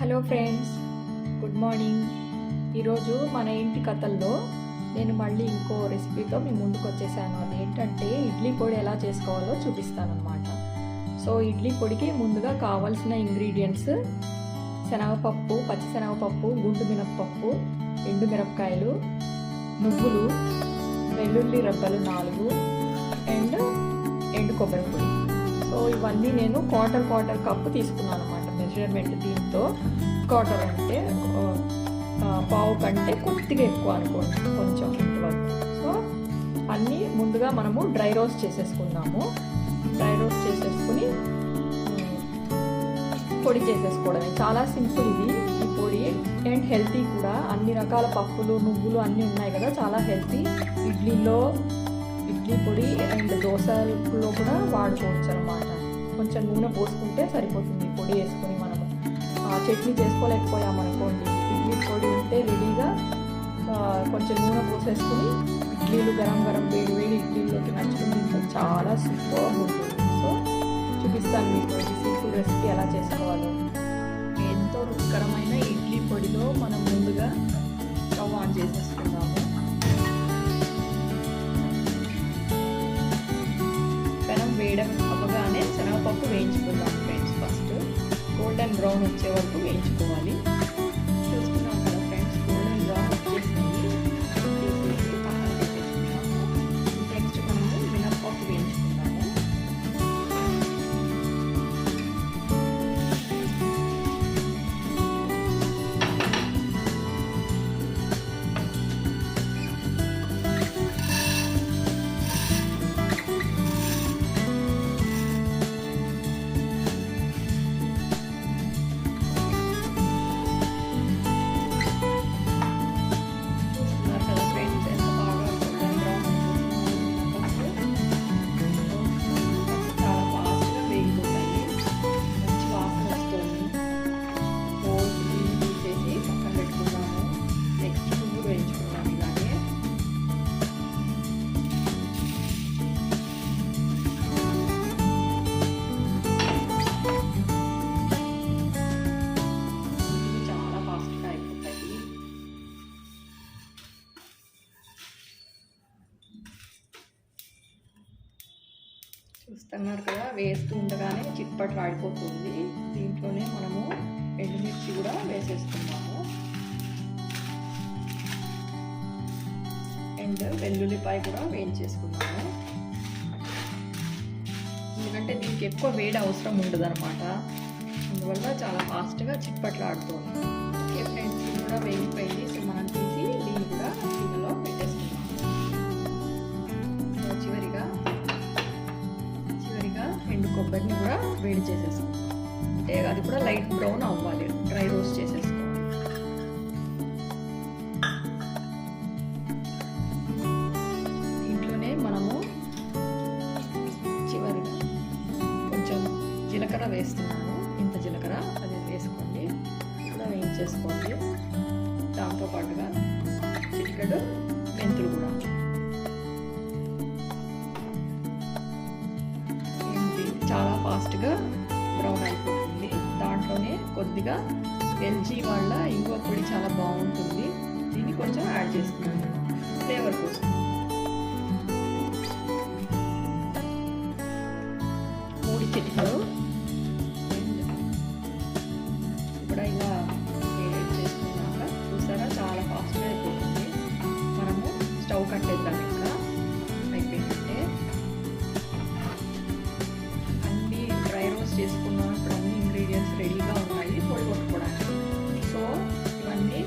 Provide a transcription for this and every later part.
Hello friends, good morning. ఈరోజు మన ఇంటి కథల్లో నేను మళ్ళీ ఇంకో రెసిపీతో మీ ముందుకు వచ్చేసాను. అది ఏంటంటే ఇడ్లీ పొడి ఎలా చేసుకోవాలో చూపిస్తాను అనమాట. సో ఇడ్లీ పొడికి ముందుగా కావాల్సిన ఇంగ్రీడియంట్స్: శనగపప్పు, పచ్చిశనగపప్పు, గుండు మినప్పప్పు, ఎండు మిరపకాయలు, నువ్వులు, వెల్లుల్లి రెబ్బలు 4 అండ్ ఎండు కొబ్బరి పొడి. సో ఇవన్నీ నేను క్వార్టర్ కప్పు తీసుకున్నాను అనమాట మెజర్మెంట్. దీంతో క్వార్టర్ అంటే పావు కంటే కొద్దిగా ఎక్కువ అనుకోండి, కొంచెం ఇంతవరకు. సో అన్నీ ముందుగా మనము డ్రై రోస్ట్ చేసేసుకుందాము. డ్రై రోస్ట్ చేసేసుకుని పొడి చేసేసుకోవడమే. చాలా సింపుల్ ఇది ఈ పొడి, అండ్ హెల్తీ కూడా. అన్ని రకాల పప్పులు, నువ్వులు అన్నీ ఉన్నాయి కదా, చాలా హెల్తీ. ఇడ్లీ పొడి అండ్ దోశలో కూడా వాడుకోవచ్చు అనమాట. కొంచెం నూనె పోసుకుంటే సరిపోతుంది. పొడి వేసుకొని మనము చట్నీ చేసుకోలేకపోయామనుకోండి, ఇడ్లీ పొడి ఉంటే రెడీగా కొంచెం నూనె పోసేసుకుని ఇడ్లీలు గరం వేడి ఇడ్లీలోకి నచ్చుకుని తింటే చాలా సూపర్ ఉంటుంది. సో చూపిస్తాను మీకు ఈ సింపుల్ రెసిపీ ఎలా చేసుకోవాలో. ఎంతో రుచికరమైన ఇడ్లీ పొడిలో మనం ముందుగా స్టవ్ ఆన్ చేసేసుకుందాము. పెనం అవ్వగానే శనగపప్పు వేయించుకుందాం ఫ్రెండ్స్. ఫస్ట్ గోల్డెన్ బ్రౌన్ వచ్చే వరకు వేయించుకోవాలి. చూస్తున్నాం కదా ఫ్రెండ్స్, గోల్డెన్ బ్రౌన్ వచ్చేసింది. తీసేసి పక్కన పెట్టేసుకుంటాము. నెక్స్ట్ మనము మినప్పప్పు వేయించుకుంటాము. చూస్తున్నారు కదా, వేస్తూ ఉండగానే చిప్పట్లు ఆడిపోతుంది. దీంట్లోనే మనము ఎండుమిర్చి కూడా వేసేస్తున్నాము, అండ్ వెల్లుల్లిపాయ కూడా వేయించేసుకున్నాము. ఎందుకంటే దీనికి ఎక్కువ వేడి అవసరం ఉండదు అనమాట, అందువల్ల చాలా ఫాస్ట్గా చిప్పట్లు ఆడుతుంది. ఓకే ఫ్రెండ్స్, ఇది కూడా వేగిపోయింది. సో మనం తీసి దీన్ని కూడా గిన్నెలో పెట్టేసుకున్నాము. చివరిగా ఎండు కొబ్బరిని కూడా వేడి చేసేసుకుంటాం. అంటే అది కూడా లైట్ బ్రౌన్ అవ్వాలి, డ్రై రోస్ట్ చేసేసుకోవాలి. దీంట్లోనే మనము చివరిగా కొంచెం జీలకర్ర వేస్తున్నాను. ఇంత జీలకర్ర అది వేసుకోండి, కూడా వేయించేసుకోండి. దాంతోపాటుగా చిటికెడు మెంతులు కూడా. చాలా ఫాస్ట్గా బ్రౌన్ అయిపోతుంది. దాంట్లోనే కొద్దిగా ఎల్జీ వాళ్ళ ఇంగువ పొడి చాలా బాగుంటుంది, దీన్ని కొంచెం యాడ్ చేసుకున్నాను ఫ్లేవర్ కోసం. 3 చిటికలు కూడా ఇలా వేడి చేసుకున్నాక చూసారా, చాలా ఫాస్ట్గా అయిపోతుంది. మనము స్టవ్ కట్టేద్దాం. ఇంకా అయిపోయిందంటే చేసుకున్నాం. ఇప్పుడు అన్ని ఇంగ్రీడియంట్స్ రెడీగా ఉన్నాయి పొడి కొట్టుకోవడానికి. సో ఇవన్నీ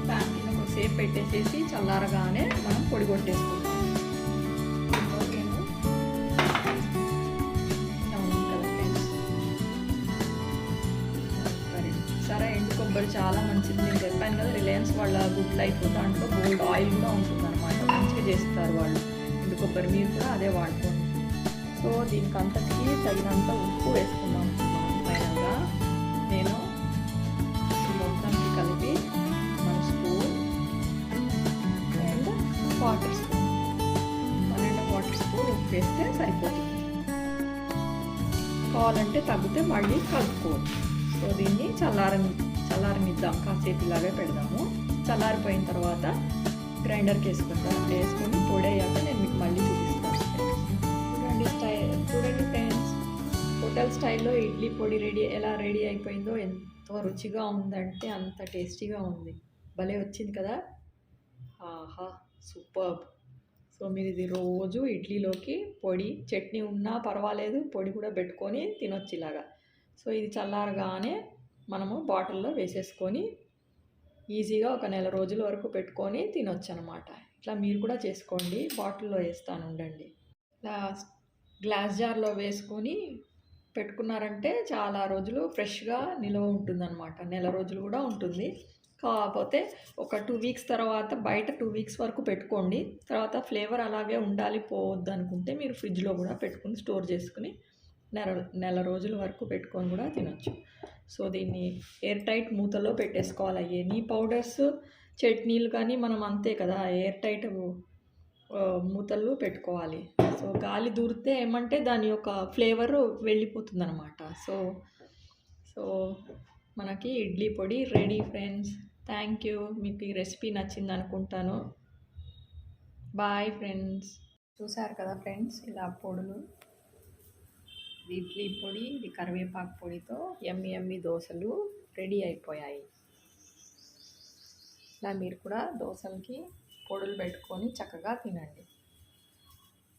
ప్యాన్ కింద కొద్దిసేపు పెట్టేసేసి చల్లారగానే మనం పొడి కొట్టేసుకుంటాం. సరే, ఎండు కొబ్బరి చాలా మంచిది. నేను చెప్పాను కదా, రిలయన్స్ వాళ్ళ గుడ్ లైఫ్, దాంట్లో గోల్డ్ ఆయిల్ కూడా ఉంటుంది అనమాట. మంచిగా చేస్తారు వాళ్ళు ఎండు కొబ్బరి. మీరు కూడా అదే వాడుకోండి. సో దీనికి అంతటికి తగినంత ఉప్పు వేసుకున్నాం. ఫైనల్గా నేను మొత్తానికి కలిపి 1 స్పూన్ అండ్ 1 స్పూన్ ఉప్పు వేస్తే సరిపోతుంది. కావాలంటే తగ్గితే మళ్ళీ కలుపుకోవచ్చు. సో దీన్ని చల్లారనివ్వాలి. చల్లారనిద్దాం, కాసేపు ఇలాగే పెడదాము. చల్లారిపోయిన తర్వాత గ్రైండర్కి వేసుకొని పొడి అయ్యాక నేను మీకు మళ్ళీ చూపిస్తాను. చూడండి ఫ్రెండ్స్, హోటల్ స్టైల్లో ఇడ్లీ పొడి ఎలా రెడీ అయిపోయిందో. ఎంతో రుచిగా ఉందంటే అంత టేస్టీగా ఉంది. భలే వచ్చింది కదా. ఆహా, సూపర్బ్. సో మీరు ఇది రోజు ఇడ్లీలోకి పొడి చట్నీ ఉన్నా పర్వాలేదు, పొడి కూడా పెట్టుకొని తినొచ్చు ఇలాగా. సో ఇది చల్లారగానే మనము బాటిల్లో వేసేసుకొని ఈజీగా ఒక నెల రోజుల వరకు పెట్టుకొని తినొచ్చు అనమాట. ఇట్లా మీరు కూడా చేసుకోండి. బాటిల్లో వేస్తాను ఉండండి. ఇలా గ్లాస్ జార్లో వేసుకొని పెట్టుకున్నారంటే చాలా రోజులు ఫ్రెష్గా నిల్వ ఉంటుందన్నమాట. నెల రోజులు కూడా ఉంటుంది. కాకపోతే ఒక 2 వీక్స్ తర్వాత బయట 2 వీక్స్ వరకు పెట్టుకోండి. తర్వాత ఫ్లేవర్ అలాగే ఉండాలి, పోవద్దు అనుకుంటే మీరు ఫ్రిడ్జ్లో కూడా పెట్టుకుని స్టోర్ చేసుకుని నెల రోజుల వరకు పెట్టుకొని కూడా తినొచ్చు. సో దీన్ని ఎయిర్ టైట్ మూతలో పెట్టేసుకోవాలి. ఎనీ పౌడర్స్, చట్నీలు కానీ మనం అంతే కదా, ఎయిర్ టైట్ మూతలు పెట్టుకోవాలి. సో గాలి దూరితే ఏమంటే దాని యొక్క ఫ్లేవర్ వెళ్ళిపోతుంది అనమాట. సో మనకి ఇడ్లీ పొడి రెడీ ఫ్రెండ్స్. Thank you. మీకు ఈ రెసిపీ నచ్చింది అనుకుంటాను. Bye friends. చూసారు కదా ఫ్రెండ్స్, ఇలా పొడులు, ఇడ్లీ పొడి, ఇది కరివేపాకు పొడితో ఎమ్మి దోశలు రెడీ అయిపోయాయి. ఇలా మీరు కూడా దోశలకి పొడులు పెట్టుకొని చక్కగా తినండి.